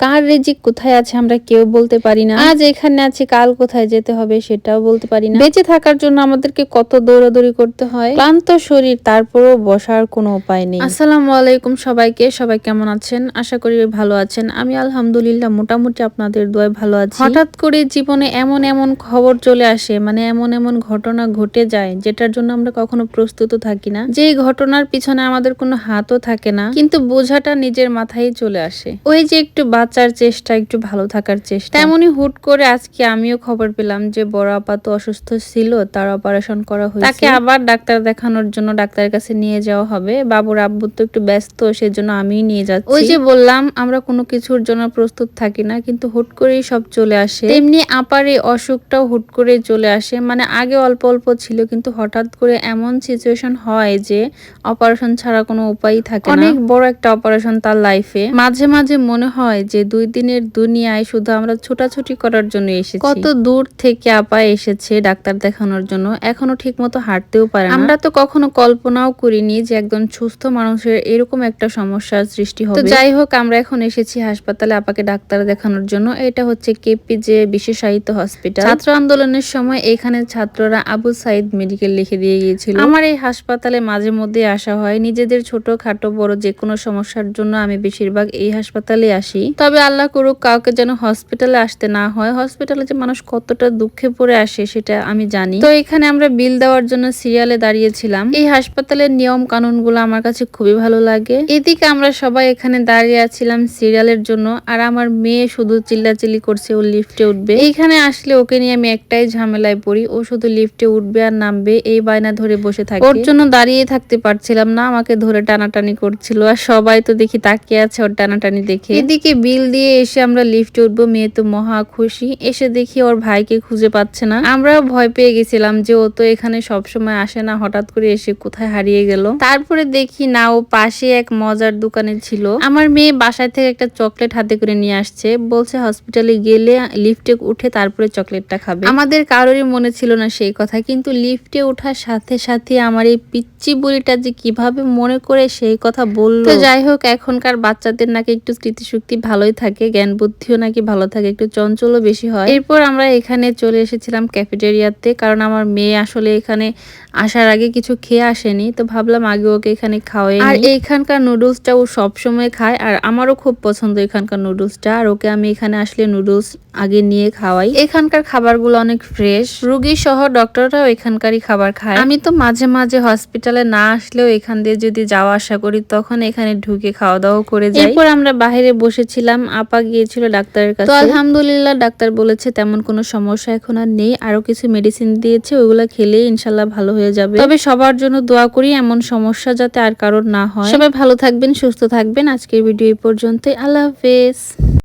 কার রিজিক কোথায় আছে আমরা কেউ বলতে পারি না। আজ এখানে আছি, কাল কোথায় যেতে হবে সেটাও বলতে পারি না। বেঁচে থাকার জন্য আমাদেরকে কত দৌড়াদৌড়ি করতে হয়, ক্লান্ত শরীর, তারপরেও বসার কোনো উপায় নেই। আসসালামু আলাইকুম সবাইকে, সবাই কেমন আছেন? আশা করি ভালো আছেন। আমি আলহামদুলিল্লাহ মোটামুটি আপনাদের দোয়ায় ভালো আছি। হঠাৎ করে জীবনে এমন এমন খবর চলে আসে, মানে এমন এমন ঘটনা ঘটে যায় যেটার জন্য আমরা কখনো প্রস্তুত থাকি না, যে ঘটনার পিছনে আমাদের কোনো হাতও থাকে না, কিন্তু বোঝাটা নিজের মাথায় চলে আসে। ওই যে একটু বাঁচার চেষ্টা, একটু ভালো থাকার চেষ্টা। তেমনই হুট করে আজকে আমিও খবর পেলাম যে বড় আপা তো অসুস্থ ছিল, তার অপারেশন করা হয়েছে। তাকে আবার ডাক্তার দেখানোর জন্য ডাক্তারের কাছে নিয়ে যাওয়া হবে। বাবুর আব্বু তো একটু ব্যস্ত, সেজন্য আমিই নিয়ে যাচ্ছি। ওই যে বললাম আমরা কোনো কিছুর জন্য প্রস্তুত থাকি না, কিন্তু হুট করেই সব চলে আসে। তেমনি আপার এই অসুখটাও হুট করে চলে আসে, মানে আগে অল্প অল্প ছিল, কিন্তু হঠাৎ করে এমন সিচুয়েশন হয় যে অপারেশন ছাড়া কোনো উপায় থাকে না। অনেক বড় একটা অপারেশন তার লাইফে। মাঝে মাঝে মনে হয় যে 2 দিনের দুনিয়ায় শুধু আমরা ছোটাছুটি করার জন্য এসেছি। কত দূর থেকে আপা এসেছে ডাক্তার দেখানোর জন্য, এখনো ঠিক মতো হাঁটতেও পারে না। আমরা তো কখনো কল্পনাও করিনি যে একজন সুস্থ মানুষের এরকম একটা সমস্যার সৃষ্টি হবে। তো যাই হোক, আমরা এখন এসেছি হাসপাতালে আপাকে ডাক্তার দেখানোর জন্য। এটা হচ্ছে কেপিজে বিশেষায়িত হসপিটাল। ছাত্র আন্দোলনের সময় এখানে ছাত্ররা আবু সাইদ মেডিকেল লিখে দিয়ে গিয়েছিল। আমার এই হাসপাতালে মাঝে মধ্যে আসা হয়, নিজেদের ছোট খাটো বড় যে কোনো সমস্যার জন্য আমি বেশিরভাগ এই হাসপাতালে আসি। তবে আল্লাহ করুক কাউকে যেন হসপিটালে আসতে না হয়। হসপিটালে যে মানুষ কতটা দুঃখে পড়ে আসে সেটা আমি জানি। তো এখানে আমরা বিল দেওয়ার জন্য সিরিয়ালে দাঁড়িয়েছিলাম। এই হাসপাতালের নিয়ম কানুন গুলো আমার কাছে খুবই ভালো লাগে। এদিকে আমরা সবাই এখানে দাঁড়িয়ে আছিলাম সিরিয়ালের জন্য, আর আমার মেয়ে শুধু চিল্লাচিল্লি করছে ও লিফটে উঠবে। এইখানে আসলে ওকে নিয়ে আমি একটাই ঝামেলায় পড়ি, ও শুধু লিফটে উঠবে আর নামবে, এই বায়না ধরে বসে থাকে। ওর জন্য দাঁড়িয়ে থাকতে পারছিলাম না, আমাকে ধরে টানাটানি করছিল, আর সবাই তো দেখি তাকিয়ে আছে ওর টানাটানি দেখে। এদিকে বিল দিয়ে এসে আমরা লিফটে উঠবো, মেয়ে তো মহা খুশি। এসে দেখি ওর ভাইকে খুঁজে পাচ্ছে না। আমরাও ভয় পেয়ে গেছিলাম যে ও তো এখানে সবসময় আসে না, হঠাৎ করে এসে কোথায় হারিয়ে গেল। তারপরে দেখি না, ও পাশে এক মজার দোকানে ছিল। আমার মেয়ে বাসায় থেকে একটা চকলেট হাতে করে নিয়ে আসছে, বলছে হসপিটালে গেলে লিফটে উঠে তারপরে চকলেটটা খাবে। আমাদের কারোরই মনে ছিল না সেই কথা, কিন্তু লিফটে ওঠার সাথে সাথে আমার এই পিচ্চি বুড়িটা যে কিভাবে মনে করে সেই কথা বললো। তো যাই হোক, এখনকার বাচ্চাদের নাকি একটু স্মৃতিশক্তি ভালোই থাকে, জ্ঞান বুদ্ধিও নাকি ভালো থাকে, একটু চঞ্চলও বেশি হয়। এরপর আমরা এখানে চলে এসেছিলাম ক্যাফেটেরিয়াতে, কারণ আমার মেয়ে আসলে এখানে আসার আগে কিছু খেয়ে আসেনি, তো ভাবলাম আগে ওকে এখানে খাওয়াই। আর এইখানকার নুডলসটা ও সবসময় খায়, আর আমারও খুব পছন্দ এখানকার নুডলসটা, আর ওকে আমি এখানে আসলে নুডলস আগে নিয়ে খাওয়াই। এখানকার খাবারগুলো অনেক ফ্রেশ, রোগী সহ ডক্টররাও এখানকারই খাবার খায়। আমি তো মাঝে মাঝে হসপিটালে না আসলেও এখান দিয়ে যদি যাওয়া আসা করি, তখন এখানে ঢুকে খাওয়া দাওয়া করে যাই। এরপর আমরা বাইরে বসেছিলাম, আপা গিয়েছিল ডাক্তারের কাছে। তো আলহামদুলিল্লাহ ডাক্তার বলেছে তেমন কোনো সমস্যা এখন আর নেই, আরো কিছু মেডিসিন দিয়েছে, ওইগুলা খেলেই ইনশাল্লাহ ভালো হয়ে যাবে। তবে সবার জন্য দোয়া করি এমন সমস্যা যাতে আর কারোর না হয়। সবাই ভালো থাকবেন, সুস্থ থাকবেন। আজকের ভিডিও এই পর্যন্তই। আল্লাহ হাফেজ।